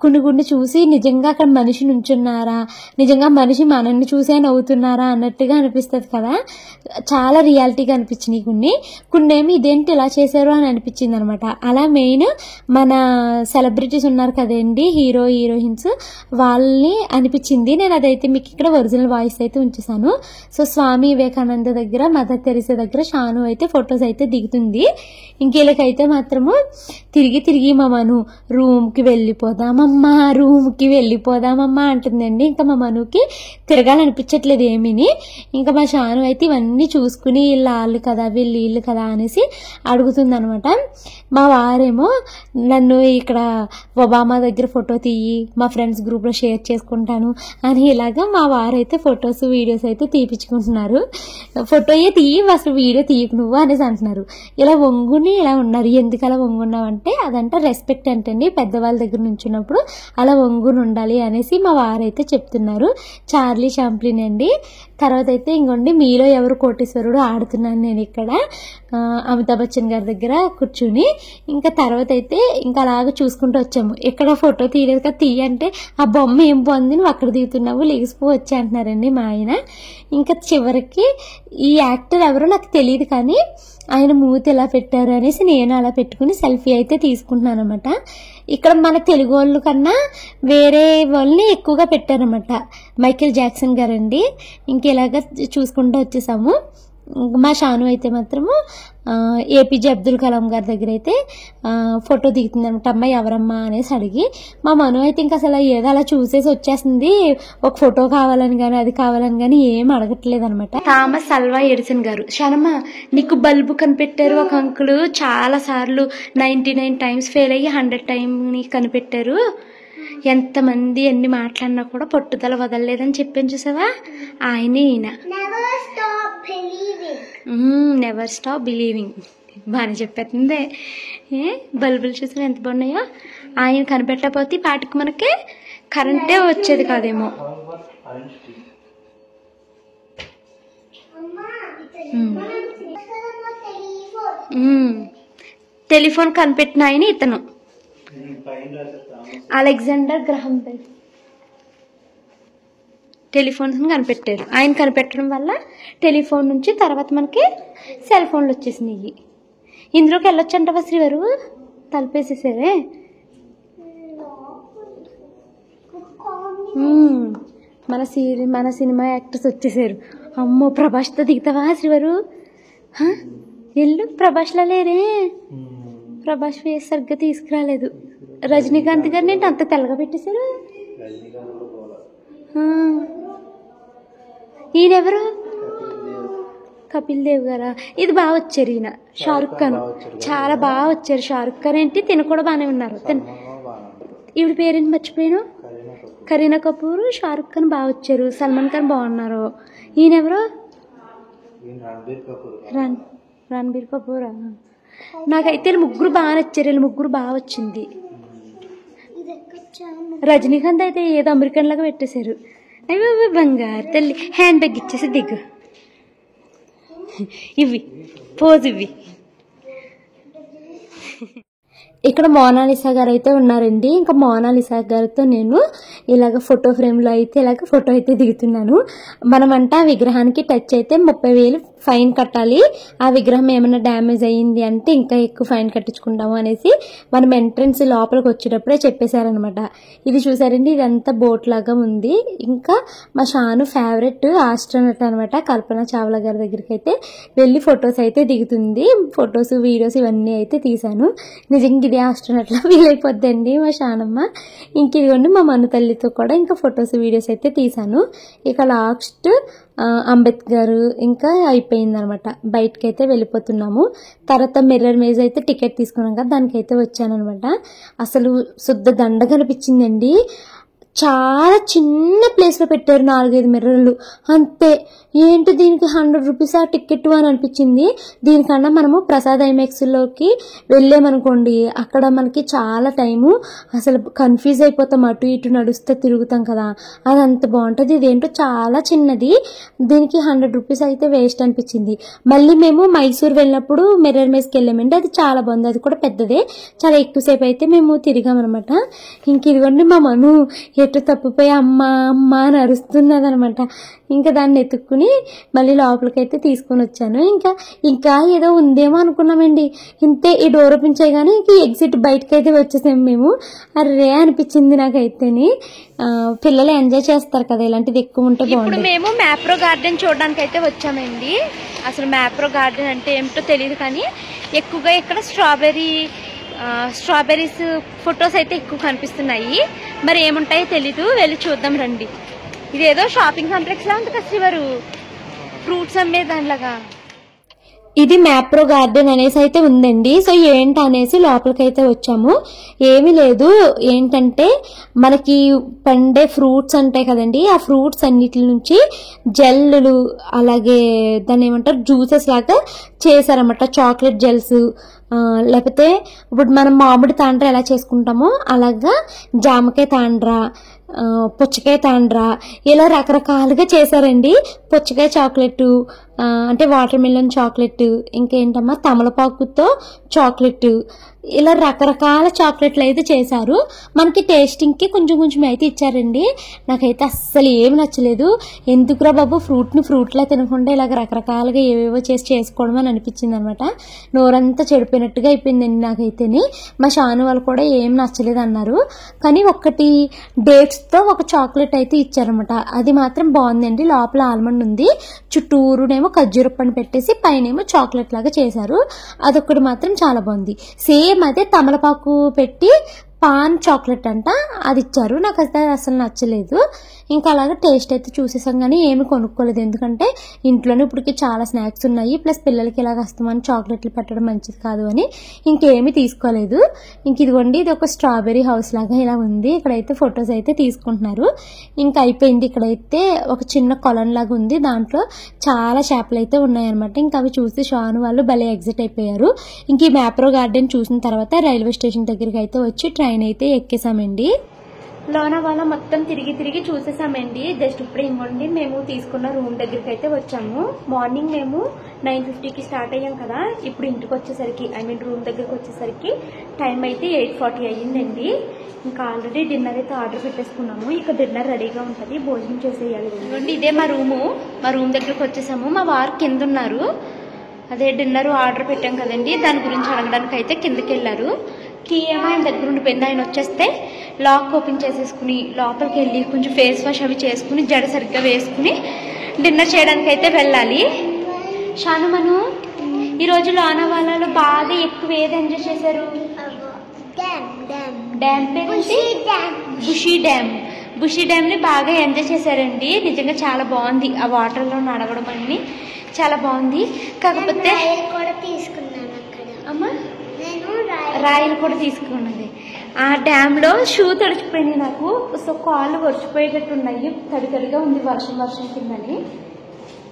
కొన్ని చూసి నిజంగా అక్కడ మనిషి నుంచున్నారా, నిజంగా మనిషి మనల్ని చూసే నవ్వుతున్నారా అన్నట్టుగా అనిపిస్తుంది కదా. చాలా రియాలిటీగా అనిపించినాయి కొన్ని ఏమి ఇదేంటి ఇలా చేశారు అని అనిపించింది అనమాట. అలా మెయిన్ మన సెలబ్రిటీస్ ఉన్నారు కదండి, హీరో హీరోయిన్స్, వాళ్ళని అనిపించింది. నేను అదైతే మీకు ఇక్కడ ఒరిజినల్ వాయిస్ అయితే ఉంచేసాను. సో స్వామి వివేకానంద దగ్గర, మదర్ తెరిసా దగ్గర షాను అయితే ఫొటోస్ అయితే దిగుతుంది. ఇంకేళ్ళకైతే మాత్రము తిరిగి మా మను రూమ్కి వెళ్ళిపోదామమ్మా అంటుందండి. ఇంకా మా మనుకి తిరగాలనిపించట్లేదు ఏమీని. ఇంకా మా షాను అయితే ఇవన్నీ చూసుకుని వీళ్ళు కదా వీళ్ళు కదా అనేసి అడుగుతుంది అనమాట. మా వారేమో నన్ను ఇక్కడ ఒబామా దగ్గర ఫోటో తీయి, మా ఫ్రెండ్స్ గ్రూప్లో షేర్ చేసుకుంటాను అని ఇలాగా మా వారైతే ఫొటోస్ వీడియోస్ అయితే తీపించుకుంటున్నారు. ఫోటోయే తీయి అసలు వీడియో తీయకు నువ్వు అనేసి అంటున్నారు. ఇలా వంగుని ఇలా ఉన్నారు. ఎందుకు అలా వంగున్నావు అంటే అదంటే రెస్పెక్ట్ అంటండి, పెద్దవాళ్ళ దగ్గర నుంచి ఉన్నప్పుడు అలా వంగుని ఉండాలి అనేసి మా వారైతే చెప్తున్నారు. చార్లీ చాంప్లిన్ అండి. తర్వాత అయితే ఇంకోండి మీలో ఎవరు కోటేశ్వరుడు ఆడుతున్నాను నేను ఇక్కడ అమితాబ్ బచ్చన్ గారి దగ్గర కూర్చుని. ఇంకా తర్వాత అయితే ఇంకా అలాగ చూసుకుంటూ వచ్చాము. ఎక్కడ ఫోటో తీయలేదు కదా, తీయంటే ఆ బొమ్మ ఏం బాగుంది నువ్వు అక్కడ దిగుతున్నావు లెగిసిపో వచ్చి అంటున్నారండి మా ఆయన. ఇంకా చివరికి ఈ యాక్టర్ ఎవరో నాకు తెలియదు కానీ ఆయన మూతి ఎలా పెట్టారు అనేసి నేను అలా పెట్టుకుని సెల్ఫీ అయితే తీసుకుంటున్నాను అనమాట. ఇక్కడ మన తెలుగు వాళ్ళు కన్నా వేరే వాళ్ళని ఎక్కువగా పెట్టారనమాట. మైకేల్ జాక్సన్ గారండి. ఇంకెలాగా చూసుకుంటూ వచ్చేసాము. మా షాను అయితే మాత్రము ఏపీజే అబ్దుల్ కలాం గారి దగ్గర అయితే ఫోటో దిగుతుంది అనమాట. అమ్మాయి ఎవరమ్మా అనేసి అడిగి, మా మను అయితే ఇంకా అసలు ఏదో అలా చూసేసి వచ్చేస్తుంది. ఒక ఫోటో కావాలని కానీ అది కావాలని కానీ ఏం అడగట్లేదు అనమాట. థామస్ అల్వా ఎడిసన్ గారు, షానమ్మ నీకు బల్బు కనిపెట్టారు ఒక అంకులు, చాలా సార్లు 99 times ఫెయిల్ అయ్యి 100 times కనిపెట్టారు. ఎంతమంది ఎన్ని మాట్లాడినా కూడా పట్టుదల వదలలేదని చెప్పాను చూసావా, ఆయనే ఈయన. నెవర్ స్టాప్ బిలీవింగ్ బాగానే చెప్పేస్తుంది. బల్బులు చూసినా ఎంత బాగున్నాయో. ఆయన కనిపెట్టకపోతే పాటికి మనకి కరెంటే వచ్చేది కాదేమో. టెలిఫోన్ కనిపెట్టిన ఆయన ఇతను అలెగ్జాండర్ గ్రహం బెల్. టెలిఫోన్స్ కనిపెట్టారు. ఆయన కనిపెట్టడం వల్ల టెలిఫోన్ నుంచి తర్వాత మనకి సెల్ ఫోన్లు వచ్చేసినాయి. ఇందులోకి వెళ్ళొచ్చంటవా శ్రీవారు, తలిపేసేసారే. మన సినిమా యాక్టర్స్ వచ్చేసారు. అమ్మో ప్రభాస్తో దిగుతావా శ్రీవారు? ఎల్లు ప్రభాస్లో లేరే. ప్రభాస్ ఫేస్ సరిగ్గా తీసుకురాలేదు. రజనీకాంత్ గారిని ఏంటి అంత తెల్లగా పెట్టేశారు? ఈయనెవరు? కపిల్ దేవ్ గారా? ఇది బాగా వచ్చారు. ఈయన షారుఖ్ ఖాన్ చాలా బాగా వచ్చారు. షారుఖ్ ఖాన్ ఏంటి తిన కూడా బాగానే ఉన్నారు. ఈవిడ పేరేంటి మర్చిపోయాను. కరీనా కపూర్, షారుఖ్ ఖాన్ బాగా వచ్చారు. సల్మాన్ ఖాన్ బాగున్నారు. ఈయనెవరు? రణబీర్ కపూరా? నాకైతే వీళ్ళు ముగ్గురు బాగా నచ్చారు. వీళ్ళు ముగ్గురు బాగా వచ్చింది. రజనీకాంత్ అయితే ఏదో అమెరికన్ లాగా పెట్టేశారు. అవి బంగారు తల్లి హ్యాండ్ బ్యాగ్ ఇచ్చేసి దిగు ఇవి పోజ్ ఇవి. ఇక్కడ మోనాలిసా గారు అయితే ఉన్నారండి. ఇంకా మోనాలిసా గారితో నేను ఇలాగ ఫోటో ఫ్రేమ్లో అయితే ఇలాగ ఫోటో అయితే దిగుతున్నాను. మనమంట ఆ విగ్రహానికి టచ్ అయితే 30,000 ఫైన్ కట్టాలి. ఆ విగ్రహం ఏమైనా డ్యామేజ్ అయ్యింది అంటే ఇంకా ఎక్కువ ఫైన్ కట్టించుకుంటాము అనేసి మనం ఎంట్రన్స్ లోపలికి వచ్చేటప్పుడే చెప్పేశారనమాట. ఇది చూసారండి, ఇదంతా బోట్ లాగా ఉంది. ఇంకా మా షాను ఫేవరెట్ ఆస్ట్రోనట్ అనమాట, కల్పన చావ్లా గారి దగ్గరికి అయితే వెళ్ళి ఫొటోస్ అయితే దిగుతుంది. ఫొటోస్ వీడియోస్ ఇవన్నీ అయితే తీశాను. నిజంగా ఇది ఆస్ట్రోనట్లా ఫీల్ అయిపోద్దండి మా షానమ్మ. ఇంక ఇదిగోండి మా మన్ను తల్లితో కూడా ఇంకా ఫొటోస్ వీడియోస్ అయితే తీశాను. ఇక లాస్ట్ అంబేద్కర్ ఇంకా అయిపోయింది అనమాట. బయటకి అయితే వెళ్ళిపోతున్నాము. తర్వాత మిర్రర్ మేజ్ అయితే టికెట్ తీసుకున్నాం కదా, దానికైతే వచ్చాను అనమాట. అసలు శుద్ధ దండ కనిపించిందండి. చాలా చిన్న ప్లేస్లో పెట్టారు 4-5 మిర్రర్లు అంతే. ఏంటి దీనికి 100 రూపీస్ ఆ టికెట్ అని అనిపించింది. దీనికన్నా మనము ప్రసాద్ ఐమాక్స్లోకి వెళ్ళామనుకోండి, అక్కడ మనకి చాలా టైము అసలు కన్ఫ్యూజ్ అయిపోతాం, అటు ఇటు నడుస్తూ తిరుగుతాం కదా, అది అంత బాగుంటుంది. ఇదేంటో చాలా చిన్నది, దీనికి 100 రూపీస్ అయితే వేస్ట్ అనిపించింది. మళ్ళీ మేము మైసూర్ వెళ్ళినప్పుడు మిర్రర్ మేజ్కి వెళ్ళామండి, అది చాలా బాగుంది, అది కూడా పెద్దదే. చాలా ఎక్కువసేపు అయితే మేము తిరిగామన్నమాట. ఇంక ఇదిగోండి మా మను ఎటు తప్పిపోయి అమ్మ అమ్మ అని అరుస్తున్నది అనమాట. ఇంకా దాన్ని ఎత్తుక్కుని మళ్ళీ లోపలికైతే తీసుకొని వచ్చాను. ఇంకా ఏదో ఉందేమో అనుకున్నామండి. ఇంతే ఈ డోర్ ఓపెన్ చేయగానే ఇంక ఎగ్జిట్ బయటకైతే వచ్చేసాము మేము. అర్రే అనిపించింది నాకైతేని. పిల్లలు ఎంజాయ్ చేస్తారు కదా ఇలాంటిది ఎక్కువ ఉంటే బాగుంటుంది. ఇప్పుడు మేము మ్యాప్రో గార్డెన్ చూడడానికి అయితే వచ్చామండి. అసలు మ్యాప్రో గార్డెన్ అంటే ఏమిటో తెలియదు, కానీ ఎక్కువగా ఇక్కడ స్ట్రాబెర్రీస్ ఫొటోస్ అయితే ఎక్కువ కనిపిస్తున్నాయి. మరి ఏముంటాయో తెలీదు, వెళ్ళి చూద్దాం రండి. ఇదేదో షాపింగ్ కాంప్లెక్స్ లా ఉంది కదా శ్రీవారు, ఫ్రూట్స్ అమ్మే దానిలాగా. ఇది మ్యాప్రో గార్డెన్ అనేసి అయితే ఉందండి. సో ఏంటి అనేసి లోపలికైతే వచ్చాము. ఏమీ లేదు, ఏంటంటే మనకి పండే ఫ్రూట్స్ ఉంటాయి కదండి, ఆ ఫ్రూట్స్ అన్నిటి నుంచి జెల్లు అలాగే దాన్ని ఏమంటారు జ్యూసెస్ లాగా చేశారన్నమాట. చాక్లెట్ జెల్స్, లేకపోతే ఇప్పుడు మనం మామిడి తాండ్రా ఎలా చేసుకుంటామో అలాగా జామకాయ తాండ్రా, పుచ్చకాయ తాండ్రా, ఇలా రకరకాలుగా చేశారండి. పుచ్చకాయ చాక్లెట్ అంటే వాటర్ మిలన్ చాక్లెట్, ఇంకేంటమ్మా తమలపాకుతో చాక్లెట్, ఇలా రకరకాల చాక్లెట్లు అయితే చేశారు. మనకి టేస్టింగ్కి కొంచెం కొంచెం అయితే ఇచ్చారండి. నాకైతే అస్సలు ఏమి నచ్చలేదు. ఎందుకురా బాబు ఫ్రూట్లా తినకుండా ఇలాగ రకరకాలుగా ఏవేవో చేసుకోవడం అని అనిపించింది అనమాట. నోరంతా చెడిపోయినట్టుగా అయిపోయిందండి నాకైతేని. మా షాను వాళ్ళు కూడా ఏం నచ్చలేదు అన్నారు. కానీ ఒకటి డేట్స్తో ఒక చాక్లెట్ అయితే ఇచ్చారనమాట, అది మాత్రం బాగుందండి. లోపల ఆల్మండ్ ఉంది, చుట్టూరునేమో ఖర్జూర పండు పెట్టేసి పైనేమో చాక్లెట్ లాగా చేశారు. అదొకటి మాత్రం చాలా బాగుంది. సేమ్ అదే తమలపాకు పెట్టి పాన్ చాక్లెట్ అంట, అది ఇచ్చారు. నాకు అయితే అసలు నచ్చలేదు. ఇంకా అలాగే టేస్ట్ అయితే చూసేసాం కానీ ఏమి కొనుక్కోలేదు, ఎందుకంటే ఇంట్లోనే ఇప్పటికి చాలా స్నాక్స్ ఉన్నాయి, ప్లస్ పిల్లలకి ఇలా కష్టమని చాక్లెట్లు పెట్టడం మంచిది కాదు అని ఇంకేమీ తీసుకోలేదు. ఇంక ఇదిగోండి, ఇది ఒక స్ట్రాబెర్రీ హౌస్ లాగా ఇలా ఉంది. ఇక్కడైతే ఫొటోస్ అయితే తీసుకుంటున్నారు. ఇంకా అయిపోయింది. ఇక్కడైతే ఒక చిన్న కొలం లాగా ఉంది, దాంట్లో చాలా చేపలు అయితే ఉన్నాయన్నమాట. ఇంకా అవి చూసి షాను వాళ్ళు భలే ఎగ్జిట్ అయిపోయారు. ఇంక ఈ మ్యాప్రో గార్డెన్ చూసిన తర్వాత రైల్వే స్టేషన్ దగ్గరికి అయితే వచ్చి ట్రైన్ అయితే ఎక్కేసామండి. లోనావాలా మొత్తం తిరిగి చూసేసామండి. జస్ట్ ఇప్పుడే ఇవ్వండి మేము తీసుకున్న రూమ్ దగ్గరికి అయితే వచ్చాము. మార్నింగ్ మేము 9:50కి స్టార్ట్ అయ్యాం కదా, ఇప్పుడు ఇంటికి వచ్చేసరికి రూమ్ దగ్గరికి వచ్చేసరికి టైం అయితే 8:40 అయ్యిందండి. ఇంకా ఆల్రెడీ డిన్నర్ అయితే ఆర్డర్ పెట్టేసుకున్నాము. ఇక డిన్నర్ రెడీగా ఉంటుంది, భోజనం చేసేయాలి. ఇవ్వండి, ఇదే మా రూమ్ దగ్గరికి వచ్చేసాము. మా వారు కింద ఉన్నారు, అదే డిన్నర్ ఆర్డర్ పెట్టాం కదండి, దాని గురించి అడగడానికి అయితే కిందకి వెళ్ళారు. కీ ఏమో ఆయన దగ్గర ఉండిపోయింది. ఆయన వచ్చేస్తే లాక్ ఓపెన్ చేసేసుకుని లోపలికి వెళ్ళి కొంచెం ఫేస్ వాష్ అవి చేసుకుని జడ సరిగ్గా వేసుకుని డిన్నర్ చేయడానికి అయితే వెళ్ళాలి. షాను మను ఈ రోజు లోనావాలాలో బాగా ఎక్కువ ఏది ఎంజాయ్ చేశారు? డ్యామ్ పేరు బుషి డ్యామ్ ని బాగా ఎంజాయ్ చేశారండి. నిజంగా చాలా బాగుంది ఆ వాటర్ లో నడవడం అన్ని చాలా బాగుంది. కాకపోతే అమ్మా రాయలు కూడా తీసుకున్నది. ఆ డ్యామ్ లో షూ తడిచిపోయినాయి నాకు. సో కాళ్ళు వర్షిపోయేటట్టు ఉన్నాయి, తడి తడిగా ఉంది వర్షం కిందని.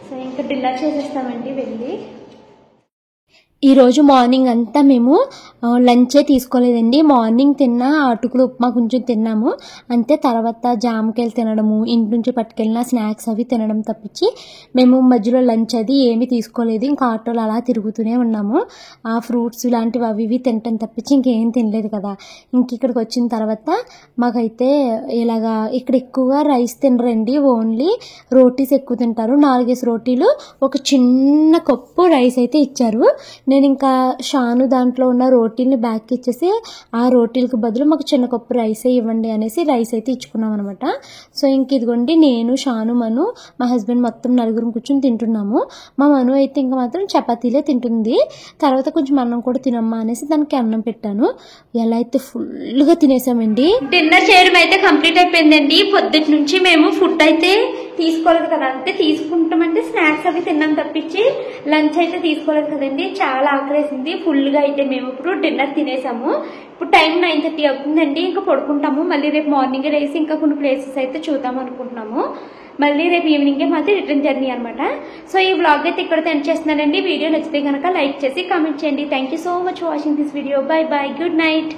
సో ఇంకా డిన్నర్ చేసేస్తామండి వెళ్ళి. ఈరోజు మార్నింగ్ అంతా మేము లంచే తీసుకోలేదండి. మార్నింగ్ తిన్న అటుకులు ఉప్మా కొంచెం తిన్నాము అంతే. తర్వాత జామకాయలు తినడము, ఇంటి నుంచి పట్టుకెళ్ళిన స్నాక్స్ అవి తినడం తప్పించి మేము మధ్యలో లంచ్ అది ఏమీ తీసుకోలేదు. ఇంకా ఆటోలో అలా తిరుగుతూనే ఉన్నాము. ఆ ఫ్రూట్స్ ఇలాంటివి అవి ఇవి తినటం తప్పించి ఇంకేం తినలేదు కదా. ఇంక ఇక్కడికి వచ్చిన తర్వాత మాకైతే ఇలాగా ఇక్కడ ఎక్కువగా రైస్ తినరండి, ఓన్లీ రోటీస్ ఎక్కువ తింటారు. 4 రోటీలు ఒక చిన్న కప్పు రైస్ అయితే ఇచ్చారు. నేను ఇంకా షాను దాంట్లో ఉన్న రోటీని బ్యాక్ ఇచ్చేసి ఆ రోటీలకు బదులు మాకు చిన్న కప్పు రైసే ఇవ్వండి అనేసి రైస్ అయితే ఇచ్చుకున్నాం అనమాట. సో ఇంక ఇదిగోండి నేను షాను మను మా హస్బెండ్ మొత్తం 4 కూర్చొని తింటున్నాము. మా మను అయితే ఇంకా మాత్రం చపాతీలే తింటుంది. తర్వాత కొంచెం అన్నం కూడా తినమ్మా అనేసి దానికి అన్నం పెట్టాను. ఎలా అయితే ఫుల్గా తినేసామండి. డిన్నర్ చేయడం అయితే కంప్లీట్ అయిపోయిందండి. పొద్దుటి నుంచి మేము ఫుడ్ అయితే తీసుకోలేదు కదా, అంటే తీసుకుంటామంటే స్నాక్స్ అవి తిన్నాం తప్పించి లంచ్ అయితే తీసుకోలేదు కదండి. చాలా ఆకలేసింది ఫుల్గా. అయితే మేము ఇప్పుడు డిన్నర్ తినేసాము. ఇప్పుడు టైం 9:30 అవుతుందండి. ఇంకా పడుకుంటాము. మళ్ళీ రేపు మార్నింగ్ లేసి ఇంకా కొన్ని ప్లేసెస్ అయితే చూద్దాం అనుకుంటున్నాము. మళ్ళీ రేపు ఈవినింగే మాది రిటర్న్ జర్నీ అనమాట. సో ఈ వ్లాగ్ అయితే ఇక్కడ ఎండ్ చేస్తున్నానండి. వీడియో నచ్చితే కనుక లైక్ చేసి కామెంట్ చేయండి. Thank you so much for watching this video. By by, good night.